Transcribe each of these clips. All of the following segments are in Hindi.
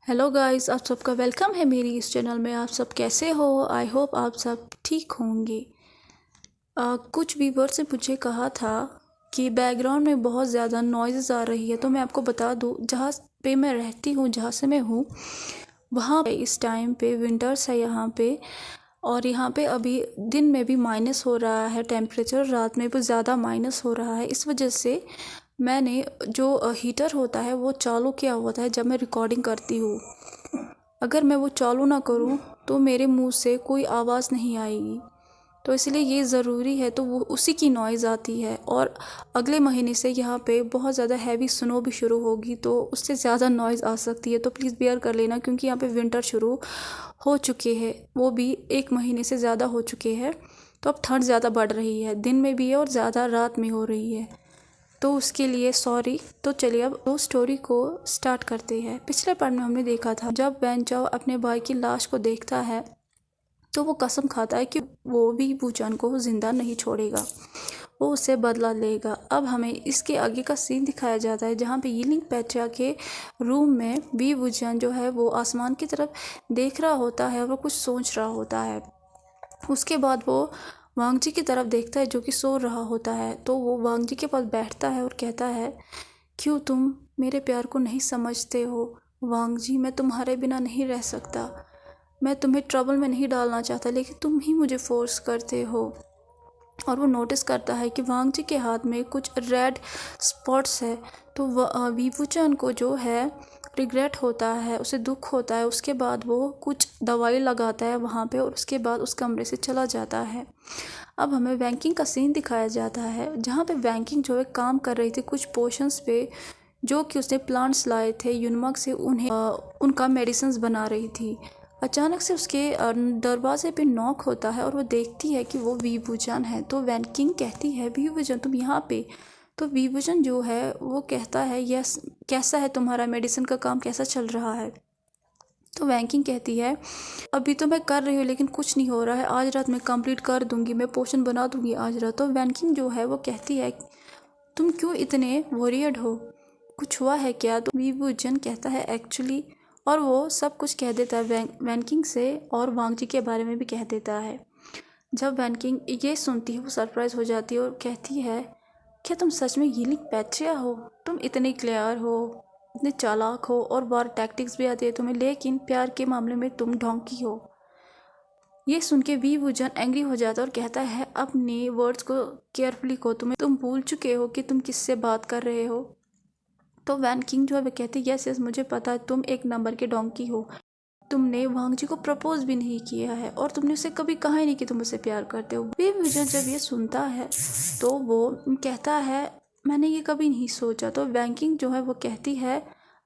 हेलो गाइस, आप सबका वेलकम है मेरी इस चैनल में। आप सब कैसे हो? आई होप आप सब ठीक होंगे। कुछ व्यूअर्स ने मुझे कहा था कि बैकग्राउंड में बहुत ज़्यादा नॉइज़ आ रही है, तो मैं आपको बता दूं, जहाँ पे मैं रहती हूँ, जहाँ से मैं हूँ, वहाँ पे इस टाइम पे विंटर्स है यहाँ पे। और यहाँ पे अभी दिन में भी माइनस हो रहा है टेम्परेचर, रात में भी ज़्यादा माइनस हो रहा है। इस वजह से मैंने जो हीटर होता है वो चालू किया होता है जब मैं रिकॉर्डिंग करती हूँ। अगर मैं वो चालू ना करूँ तो मेरे मुंह से कोई आवाज़ नहीं आएगी, तो इसलिए ये ज़रूरी है, तो वो उसी की नॉइज़ आती है। और अगले महीने से यहाँ पे बहुत ज़्यादा हैवी स्नो भी शुरू होगी, तो उससे ज़्यादा नॉइज़ आ सकती है, तो प्लीज़ बेयर कर लेना, क्योंकि यहाँ पे विंटर शुरू हो चुके हैं, वो भी 1 महीने से ज़्यादा हो चुके हैं। तो अब ठंड ज़्यादा बढ़ रही है, दिन में भी है और ज़्यादा रात में हो रही है, तो उसके लिए सॉरी। तो चलिए अब वो स्टोरी को स्टार्ट करते हैं। पिछले पार्ट में हमने देखा था जब वैन चाओ अपने भाई की लाश को देखता है तो वो कसम खाता है कि वो भी वूचन को जिंदा नहीं छोड़ेगा, वो उससे बदला लेगा। अब हमें इसके आगे का सीन दिखाया जाता है जहाँ पे यीलिंग पैट्रिया के रूम में वी वूचन जो है वो आसमान की तरफ देख रहा होता है और वो कुछ सोच रहा होता है। उसके बाद वो वांगजी की तरफ देखता है जो कि सो रहा होता है, तो वो वांगजी के पास बैठता है और कहता है, क्यों तुम मेरे प्यार को नहीं समझते हो वांगजी? मैं तुम्हारे बिना नहीं रह सकता। मैं तुम्हें ट्रबल में नहीं डालना चाहता, लेकिन तुम ही मुझे फोर्स करते हो। और वो नोटिस करता है कि वांगजी के हाथ में कुछ रेड स्पॉट्स है, तो वीवूचन को जो है रिग्रेट होता है, उसे दुख होता है। उसके बाद वो कुछ दवाई लगाता है वहाँ पे और उसके बाद उस कमरे से चला जाता है। अब हमें वैंकिंग का सीन दिखाया जाता है जहाँ पे वैंकिंग जो है काम कर रही थी कुछ पोशंस पे, जो कि उसने प्लांट्स लाए थे यूनमग से, उन्हें उनका मेडिसिन बना रही थी। अचानक से उसके दरवाजे पे नॉक होता है और वो देखती है कि वो वीवूचन है। तो वैंकिंग कहती है, वीवूचन तुम यहाँ पे? तो वीवूचन जो है वो कहता है, यस, कैसा है तुम्हारा मेडिसिन का काम, कैसा चल रहा है? तो वैंकिंग कहती है, अभी तो मैं कर रही हूँ लेकिन कुछ नहीं हो रहा है, आज रात मैं कंप्लीट कर दूंगी, मैं पोशन बना दूंगी आज रात। तो वैंकिंग जो है वो कहती है, तुम क्यों इतने वरीड हो, कुछ हुआ है क्या? तो वीवूचन कहता है एक्चुअली, और वो सब कुछ कह देता है वैनकिंग से, और वांगजी के बारे में भी कह देता है। जब वैनकिंग ये सुनती है वो सरप्राइज हो जाती है और कहती है, क्या तुम सच में यीलिंग पैट्रिया हो? तुम इतने क्लियर हो, इतने चालाक हो और वार टैक्टिक्स भी आती है तुम्हें, लेकिन प्यार के मामले में तुम ढोंकी हो। ये सुन के वीवूचन एंग्री हो जाता है और कहता है, अपने वर्ड्स को केयरफुली को, तुम भूल चुके हो कि तुम किससे बात कर रहे हो? तो वैनकिंग जो है वो कहती है, यस यस मुझे पता है, तुम एक नंबर के डोंकी हो। तुमने वांगजी को प्रपोज भी नहीं किया है और तुमने उसे कभी कहा ही नहीं कि तुम उसे प्यार करते हो। वीवूचन जब ये सुनता है तो वो कहता है, मैंने ये कभी नहीं सोचा। तो वैंकिंग जो है वो कहती है,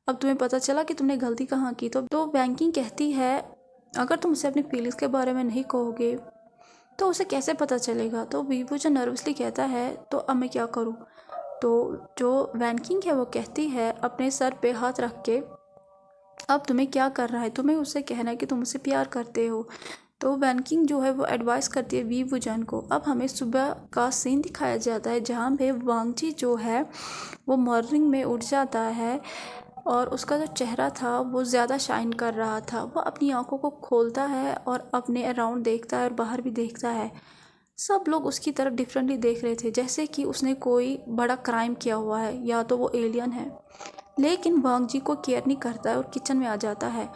अब तुम्हें पता चला कि तुमने गलती कहाँ की। तो वैंकिंग कहती है, अगर तुम उसे अपनी फीलिंग्स के बारे में नहीं कहोगे तो उसे कैसे पता चलेगा? तो वीवूचन नर्वसली कहता है, तो अब मैं क्या करूँ? तो जो वैनकिंग है वो कहती है अपने सर पे हाथ रख के, अब तुम्हें क्या कर रहा है, तुम्हें उससे कहना है कि तुम उसे प्यार करते हो। तो वैनकिंग जो है वो एडवाइस करती है वीवूचन को। अब हमें सुबह का सीन दिखाया जाता है जहाँ पे वांगजी जो है वो मॉर्निंग में उठ जाता है और उसका जो चेहरा था वो ज़्यादा शाइन कर रहा था। वो अपनी आंखों को खोलता है और अपने अराउंड देखता है और बाहर भी देखता है। सब लोग उसकी तरफ डिफरेंटली देख रहे थे, जैसे कि उसने कोई बड़ा क्राइम किया हुआ है या तो वो एलियन है। लेकिन वांगजी को केयर नहीं करता है और किचन में आ जाता है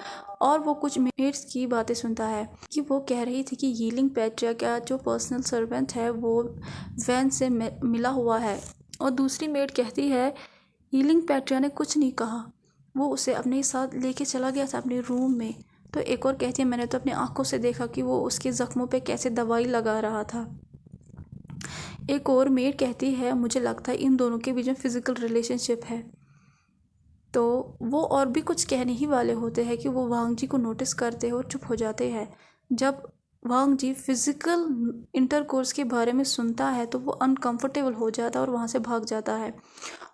और वो कुछ मेड्स की बातें सुनता है कि वो कह रही थी कि यीलिंग पैट्रिया का जो पर्सनल सर्वेंट है वो वैन से मिला हुआ है। और दूसरी मेड कहती है, यीलिंग पैट्रिया ने कुछ नहीं कहा, वो उसे अपने साथ लेके चला गया था अपने रूम में। तो एक और कहती है, मैंने तो अपनी आंखों से देखा कि वो उसके ज़ख्मों पे कैसे दवाई लगा रहा था। एक और मेड कहती है, मुझे लगता है इन दोनों के बीच में फिजिकल रिलेशनशिप है। तो वो और भी कुछ कहने ही वाले होते हैं कि वो वांगजी को नोटिस करते हैं और चुप हो जाते हैं। जब वांगजी फिजिकल इंटरकोर्स के बारे में सुनता है तो वो अनकंफर्टेबल हो जाता है और वहाँ से भाग जाता है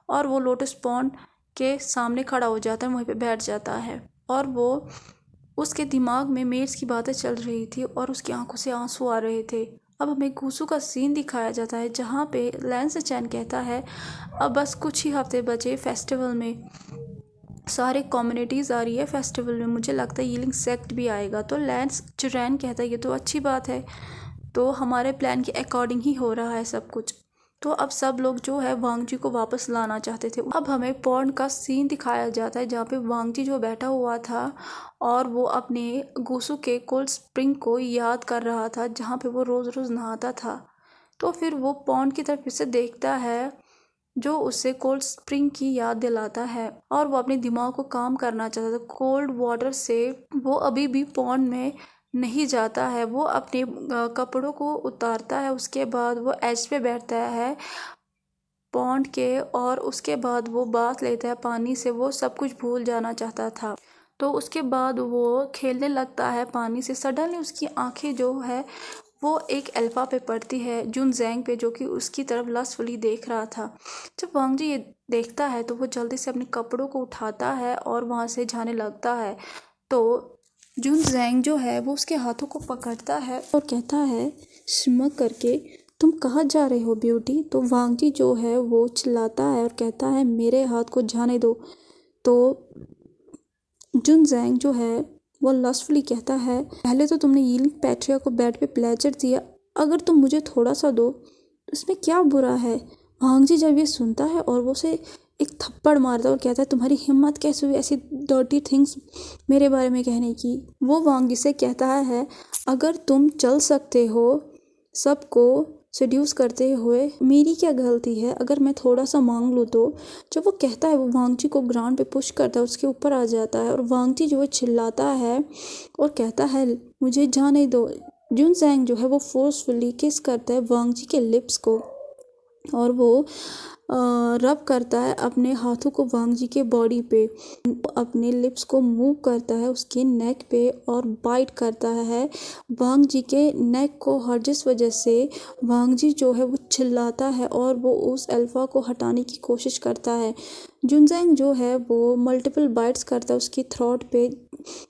और वो लोटस पॉन्ड के सामने खड़ा हो जाता है, वहीं पे बैठ जाता है। और वो उसके दिमाग में मेड्स की बातें चल रही थी और उसकी आंखों से आंसू आ रहे थे। अब हमें घूसू का सीन दिखाया जाता है जहाँ पे लैंस चैन कहता है, अब बस कुछ ही हफ्ते बचे फेस्टिवल में, सारे कम्युनिटीज़ आ रही है फेस्टिवल में, मुझे लगता है यीलिंग सेक्ट भी आएगा। तो लैंस चुरैन कहता है ये तो अच्छी बात है, तो हमारे प्लान के अकॉर्डिंग ही हो रहा है सब कुछ। तो अब सब लोग जो है वांगजी को वापस लाना चाहते थे। अब हमें पॉन्ड का सीन दिखाया जाता है जहाँ पे वांगजी जो बैठा हुआ था और वो अपने गुसु के कोल्ड स्प्रिंग को याद कर रहा था जहाँ पे वो रोज़ रोज़ नहाता था। तो फिर वो पॉन्ड की तरफ से देखता है जो उसे कोल्ड स्प्रिंग की याद दिलाता है और वो अपने दिमाग को काम करना चाहता था। कोल्ड वाटर से वो अभी भी पॉन्ड में नहीं जाता है, वो अपने कपड़ों को उतारता है, उसके बाद वो एज पे बैठता है पॉन्ड के और उसके बाद वो बाथ लेता है पानी से। वो सब कुछ भूल जाना चाहता था, तो उसके बाद वो खेलने लगता है पानी से। सडनली उसकी आंखें जो है वो एक अल्फा पे पड़ती है, जुन जैंग पे, जो कि उसकी तरफ लस्टफुली देख रहा था। जब वांगजी ये देखता है तो वो जल्दी से अपने कपड़ों को उठाता है और वहाँ से जाने लगता है। तो जुन जैंग जो है वो उसके हाथों को पकड़ता है और कहता है शिमक करके, तुम कहाँ जा रहे हो ब्यूटी? तो वांगजी जो है वो चिल्लाता है और कहता है मेरे हाथ को जाने दो। तो जुन जैंग जो है वो लस्टफुली कहता है पहले तो तुमने यीलिंग पैट्रिया को बेड पे प्लेजर दिया, अगर तुम मुझे थोड़ा सा दो इसमें क्या बुरा है? वांगजी जब ये सुनता है और वो उसे एक थप्पड़ मारता है और कहता है तुम्हारी हिम्मत कैसे हुई ऐसी डर्टी थिंग्स मेरे बारे में कहने की? वो वांगजी से कहता है अगर तुम चल सकते हो सबको सेड्यूस करते हुए, मेरी क्या गलती है अगर मैं थोड़ा सा मांग लूँ तो? जब वो कहता है वो वांगजी को ग्राउंड पे पुश करता है, उसके ऊपर आ जाता है और वांगजी जो है चिल्लाता है और कहता है मुझे जाने दो। जुन जैंग जो है वो फोर्सफुली किस करता है वांगजी के लिप्स को और वो रब करता है अपने हाथों को वांगजी के बॉडी पे, अपने लिप्स को मूव करता है उसके नेक पे और बाइट करता है वांगजी के नेक को, हर जिस वजह से वांगजी जो है वो चिल्लाता है और वो उस अल्फा को हटाने की कोशिश करता है। जुनजैंग जो है वो मल्टीपल बाइट्स करता है उसकी थ्रोट पे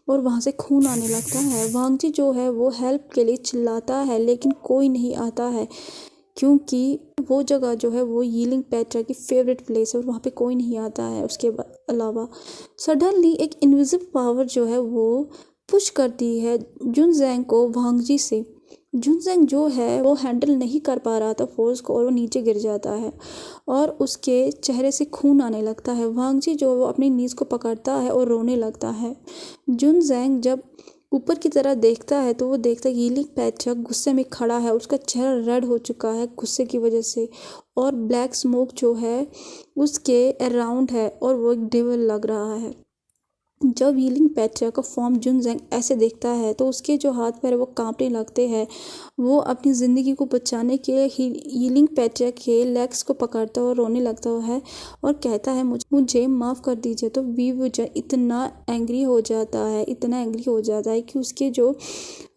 और वहाँ से खून आने लगता है। वांगजी जो है वो हेल्प के लिए चिल्लाता है लेकिन कोई नहीं आता है क्योंकि वो जगह जो है वो यीलिंग पैट्रिया की फेवरेट प्लेस है और वहाँ पे कोई नहीं आता है। उसके अलावा सडनली एक इनविजिबल पावर जो है वो पुश करती है जुन जैंग को वांगजी से। जुन जैंग जो है वो हैंडल नहीं कर पा रहा था फोर्स को और वो नीचे गिर जाता है और उसके चेहरे से खून आने लगता है। वांगजी जो वो अपनी नीज को पकड़ता है और रोने लगता है। जुन जैंग जब ऊपर की तरह देखता है तो वो देखता है यीलिंग पैट्रिया गुस्से में खड़ा है, उसका चेहरा रेड हो चुका है गुस्से की वजह से और ब्लैक स्मोक जो है उसके अराउंड है और वो एक डेविल लग रहा है। जब यीलिंग पैट्रिया का फॉर्म जुन जैंग ऐसे देखता है तो उसके जो हाथ पैर वो कांपने लगते हैं। वो अपनी ज़िंदगी को बचाने के लिए यीलिंग पैट्रिया के लेग्स को पकड़ता है और रोने लगता है और कहता है मुझे माफ़ कर दीजिए। तो वी वुजन इतना एंग्री हो जाता है कि उसके जो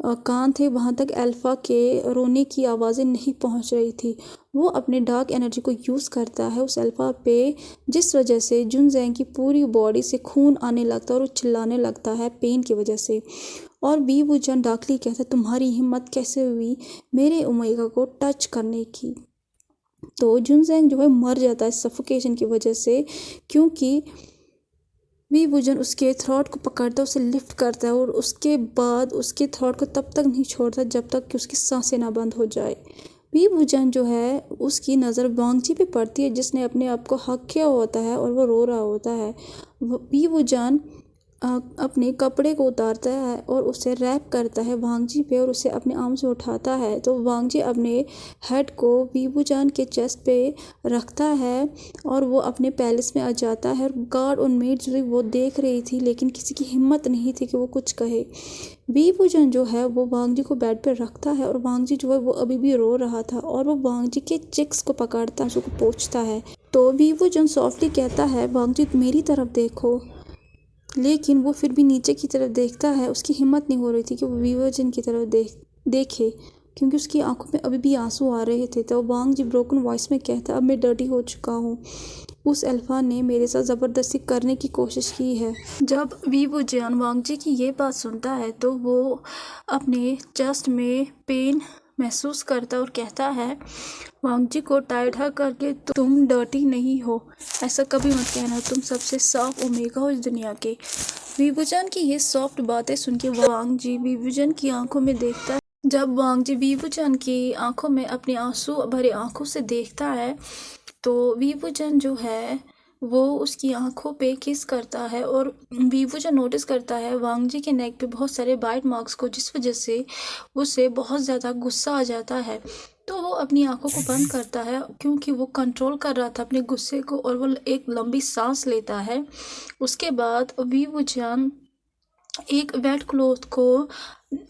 कान थे वहाँ तक अल्फा के रोने की आवाज़ें नहीं पहुँच रही थी। वो अपने डार्क एनर्जी को यूज़ करता है उस अल्फा पे, जिस वजह से जुन जैंग की पूरी बॉडी से खून आने लगता है और वो चिल्लाने लगता है पेन की वजह से। और वी वुजन डार्कली कहता है तुम्हारी हिम्मत कैसे हुई मेरे ओमेगा को टच करने की? तो जुन जैंग जो है मर जाता है सफोकेशन की वजह से, क्योंकि वी वुजन उसके थ्रॉट को पकड़ता है, उसे लिफ्ट करता है और उसके बाद उसके थ्रॉट को तब तक नहीं छोड़ता जब तक कि उसकी सांसें ना बंद हो जाए। वी वुजन जो है उसकी नज़र वांगजी पे पड़ती है जिसने अपने आप को हक किया होता है और वो रो रहा होता है। वी वुजन अपने कपड़े को उतारता है और उसे रैप करता है वांगजी पे और उसे अपने आर्म से उठाता है। तो वांगजी अपने हेड को वी वुजन के चेस्ट पे रखता है और वो अपने पैलेस में आ जाता है और गार्ड और मेड जो वो देख रही थी लेकिन किसी की हिम्मत नहीं थी कि वो कुछ कहे। वी वुजन जो है वो वांगजी को बेड पर रखता है और वांगजी जो है वो अभी भी रो रहा था और वो वांगजी के चिक्स को पकड़ता है, उसको पोंछता है। तो वी वुजन सॉफ्टली कहता है वांगजी मेरी तरफ देखो, लेकिन वो फिर भी नीचे की तरफ देखता है। उसकी हिम्मत नहीं हो रही थी कि वो वी वुजन की तरफ देखे क्योंकि उसकी आंखों में अभी भी आंसू आ रहे थे। तो वांगजी ब्रोकन वॉइस में कहता अब मैं डर्टी हो चुका हूँ, उस अल्फा ने मेरे साथ ज़बरदस्ती करने की कोशिश की है। जब वी वुजन वांगजी की ये बात सुनता है तो वो अपने चेस्ट में पेन महसूस करता है और कहता है वांग जी को टाइट हग करके, तुम डर्टी नहीं हो, ऐसा कभी मत कहना, तुम सबसे साफ ओमेगा हो इस दुनिया के। विभूजन की ये सॉफ्ट बातें सुन के वांग जी विभूजन की आंखों में देखता है। जब वांग जी विभूजन की आंखों में अपनी आंसू भरे आंखों से देखता है तो विभूजन जो है वो उसकी आंखों पे किस करता है और विभूजन नोटिस करता है वांग जी के नेक पे बहुत सारे बाइट मार्क्स को, जिस वजह से उसे बहुत ज़्यादा गुस्सा आ जाता है। तो वो अपनी आंखों को बंद करता है क्योंकि वो कंट्रोल कर रहा था अपने गुस्से को, और वो एक लंबी सांस लेता है। उसके बाद विभूजन एक वेट क्लॉथ को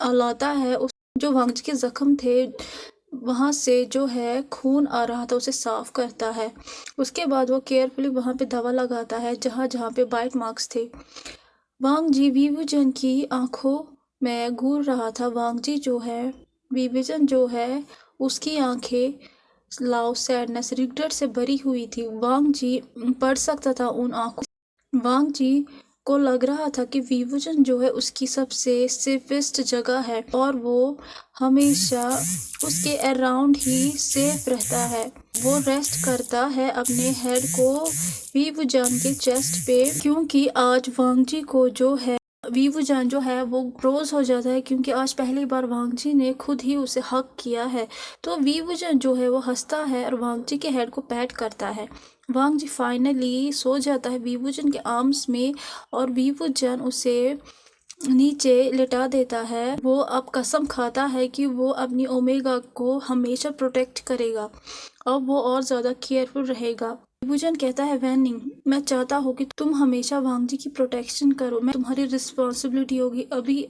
लाता है, उस जो वांग जी के जख्म थे वहाँ से जो है खून आ रहा था उसे साफ करता है। उसके बाद वो केयरफुली वहाँ पे दवा लगाता है जहाँ जहाँ पे बाइट मार्क्स थे। वांग जी विभूजन की आंखों में घूर रहा था। वांग जी जो है विभूजन जो है उसकी आंखें लव, सैडनेस, रिग्रेट से भरी हुई थी। वांग जी पढ़ सकता था उन आंखों। वांग जी को लग रहा था कि विभूजन जो है उसकी सबसे सेफेस्ट जगह है और वो हमेशा उसके अराउंड ही सेफ रहता है। वो रेस्ट करता है अपने हेड को विभूजन के चेस्ट पे, क्योंकि आज वांग जी को जो है विभूजन जो है वो क्रोज हो जाता है क्योंकि आज पहली बार वांग जी ने खुद ही उसे हक किया है। तो विभूजन जो है वो हंसता है और वांग जी के हेड को पैट करता है। वांग जी फाइनली सो जाता है विभूजन के आर्म्स में और विभूजन उसे नीचे लिटा देता है। वो अब कसम खाता है कि वो अपनी ओमेगा को हमेशा प्रोटेक्ट करेगा। अब वो और ज़्यादा केयरफुल रहेगा। विभूजन कहता है वैनिंग, मैं चाहता हूँ कि तुम हमेशा वांग जी की प्रोटेक्शन करो, मैं तुम्हारी रिस्पॉन्सिबिलिटी होगी अभी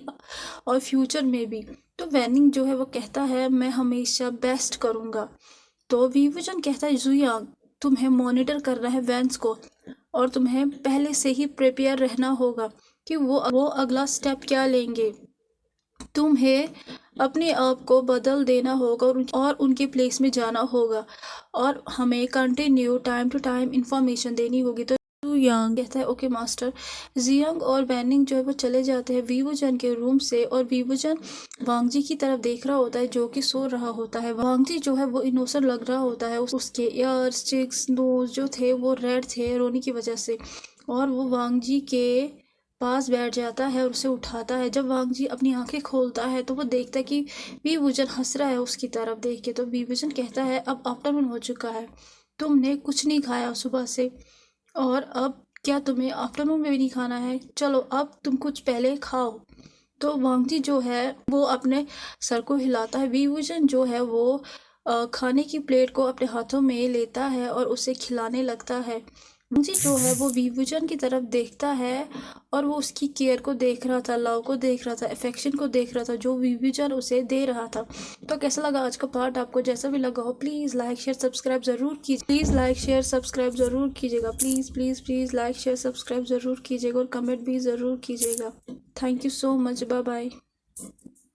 और फ्यूचर में भी। तो वैनिंग जो है वो कहता है मैं हमेशा बेस्ट करूँगा। तो विभूजन कहता है जुयांग, तुम्हें मॉनिटर करना है वैंस को और तुम्हें पहले से ही प्रिपेयर रहना होगा कि वो अगला स्टेप क्या लेंगे। तुम्हें अपने आप को बदल देना होगा और उनके प्लेस में जाना होगा और हमें continue time to time information देनी होगी। तो जियांग कहता है ओके मास्टर। जियांग और वैनिंग जो है वो चले जाते हैं विभूजन के रूम से और विभूजन वांग जी की तरफ देख रहा होता है जो कि सो रहा होता है। वांग जी जो है वो इनोसेंट लग रहा होता है, उसके ईयर्स, चिक्स, नोज जो थे वो रेड थे रोने की वजह से, और वो वांग जी के पास बैठ जाता है और उसे उठाता है। जब वांग जी अपनी आंखें खोलता है तो वो देखता है कि विभूजन हंस रहा है उसकी तरफ देख के। तो विभूजन कहता है अब आफ्टरनून हो चुका है, तुमने कुछ नहीं खाया सुबह से और अब क्या तुम्हें आफ्टरनून में भी नहीं खाना है, चलो अब तुम कुछ पहले खाओ। तो वांग जी जो है वो अपने सर को हिलाता है। विभूजन जो है वो खाने की प्लेट को अपने हाथों में लेता है और उसे खिलाने लगता है। वांग जी जो है वो विभूजन की तरफ देखता है और वो उसकी केयर को देख रहा था, लव को देख रहा था, अफेक्शन को देख रहा था जो विभूजन उसे दे रहा था। तो कैसा लगा आज का पार्ट? आपको जैसा भी लगा हो प्लीज़ लाइक शेयर सब्सक्राइब ज़रूर कीजिए। प्लीज़ लाइक शेयर सब्सक्राइब ज़रूर कीजिएगा। Please please please like share subscribe ज़रूर कीजिएगा और कमेंट भी ज़रूर कीजिएगा। Thank you so much. Bye bye.